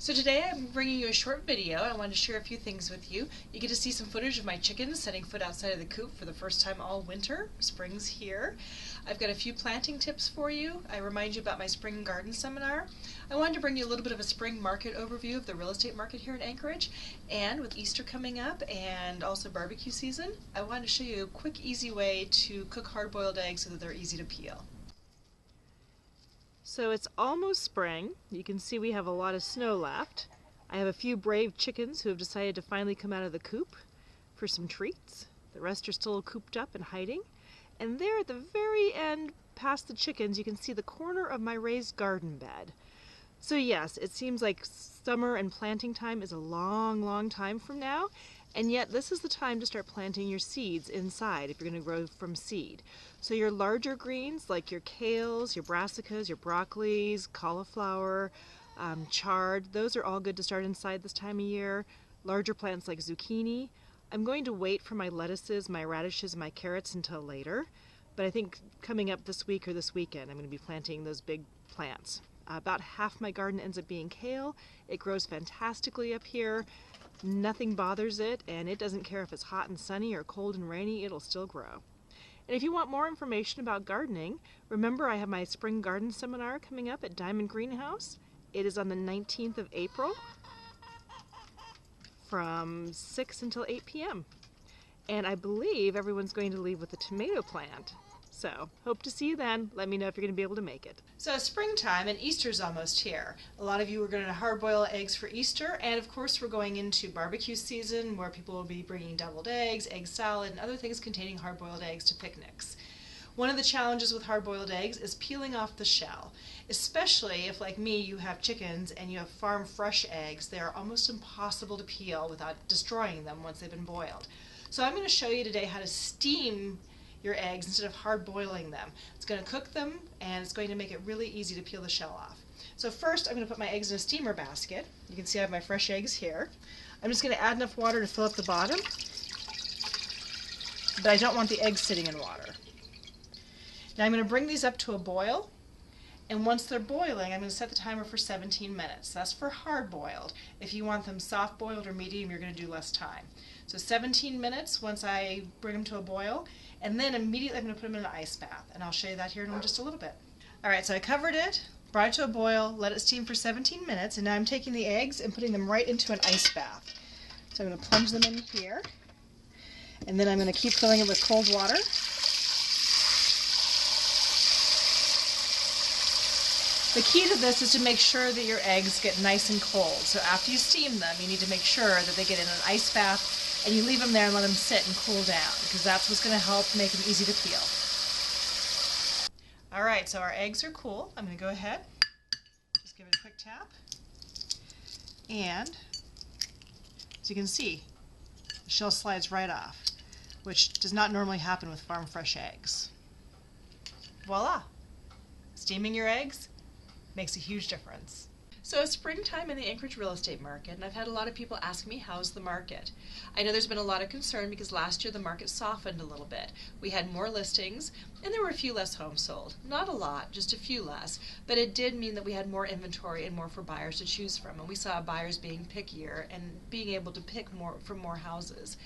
So today I'm bringing you a short video. I wanted to share a few things with you. You get to see some footage of my chickens setting foot outside of the coop for the first time all winter. Spring's here. I've got a few planting tips for you. I remind you about my spring garden seminar. I wanted to bring you a little bit of a spring market overview of the real estate market here in Anchorage. And with Easter coming up and also barbecue season, I wanted to show you a quick, easy way to cook hard-boiled eggs so that they're easy to peel. So it's almost spring. You can see we have a lot of snow left. I have a few brave chickens who have decided to finally come out of the coop for some treats. The rest are still cooped up and hiding. And there at the very end, past the chickens, you can see the corner of my raised garden bed. So yes, it seems like summer and planting time is a long, long time from now, and yet this is the time to start planting your seeds inside if you're going to grow from seed. So your larger greens like your kales, your brassicas, your broccolis, cauliflower, chard, those are all good to start inside this time of year. Larger plants like zucchini. I'm going to wait for my lettuces, my radishes, and my carrots until later, but I think coming up this week or this weekend I'm going to be planting those big plants. About half my garden ends up being kale. It grows fantastically up here. Nothing bothers it, and it doesn't care if it's hot and sunny or cold and rainy, it'll still grow. And if you want more information about gardening, remember I have my spring garden seminar coming up at Diamond Greenhouse. It is on the 19th of April from 6 until 8 p.m. And I believe everyone's going to leave with a tomato plant. So, hope to see you then. Let me know if you're going to be able to make it. So it's springtime and Easter's almost here. A lot of you are going to hard-boil eggs for Easter, and of course we're going into barbecue season where people will be bringing deviled eggs, egg salad, and other things containing hard-boiled eggs to picnics. One of the challenges with hard-boiled eggs is peeling off the shell, especially if, like me, you have chickens and you have farm fresh eggs. They are almost impossible to peel without destroying them once they've been boiled. So I'm going to show you today how to steam your eggs instead of hard boiling them. It's going to cook them and it's going to make it really easy to peel the shell off. So first I'm going to put my eggs in a steamer basket. You can see I have my fresh eggs here. I'm just going to add enough water to fill up the bottom, but I don't want the eggs sitting in water. Now I'm going to bring these up to a boil, and once they're boiling I'm going to set the timer for 17 minutes. That's for hard boiled. If you want them soft boiled or medium, you're going to do less time. So 17 minutes once I bring them to a boil, and then immediately I'm going to put them in an ice bath, and I'll show you that here in just a little bit. Alright, so I covered it, brought it to a boil, let it steam for 17 minutes, and now I'm taking the eggs and putting them right into an ice bath. So I'm going to plunge them in here, and then I'm going to keep filling it with cold water. The key to this is to make sure that your eggs get nice and cold. So after you steam them, you need to make sure that they get in an ice bath, and you leave them there and let them sit and cool down, because that's what's going to help make them easy to peel. Alright, so our eggs are cool. I'm going to go ahead, just give it a quick tap, and as you can see, the shell slides right off, which does not normally happen with farm fresh eggs. Voila! Steaming your eggs makes a huge difference. So it's springtime in the Anchorage real estate market, and I've had a lot of people ask me, how's the market? I know there's been a lot of concern because last year the market softened a little bit. We had more listings, and there were a few less homes sold. Not a lot, just a few less, but it did mean that we had more inventory and more for buyers to choose from, and we saw buyers being pickier and being able to pick more from more houses.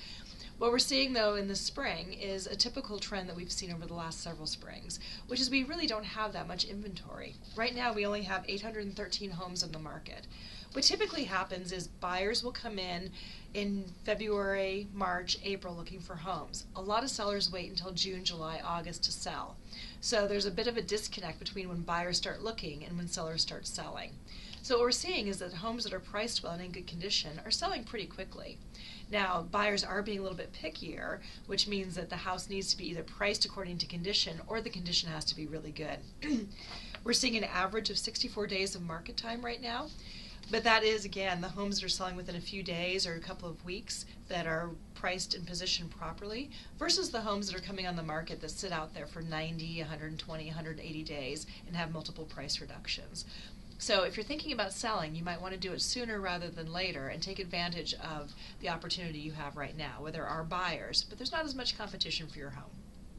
What we're seeing, though, in the spring is a typical trend that we've seen over the last several springs, which is we really don't have that much inventory. Right now, we only have 813 homes on the market. What typically happens is buyers will come in February, March, April looking for homes. A lot of sellers wait until June, July, August to sell. So there's a bit of a disconnect between when buyers start looking and when sellers start selling. So what we're seeing is that homes that are priced well and in good condition are selling pretty quickly. Now, buyers are being a little bit pickier, which means that the house needs to be either priced according to condition or the condition has to be really good. We're seeing an average of 64 days of market time right now, but that is, again, the homes that are selling within a few days or a couple of weeks that are priced and positioned properly versus the homes that are coming on the market that sit out there for 90, 120, 180 days and have multiple price reductions. So if you're thinking about selling, you might want to do it sooner rather than later and take advantage of the opportunity you have right now, where there are buyers, but there's not as much competition for your home.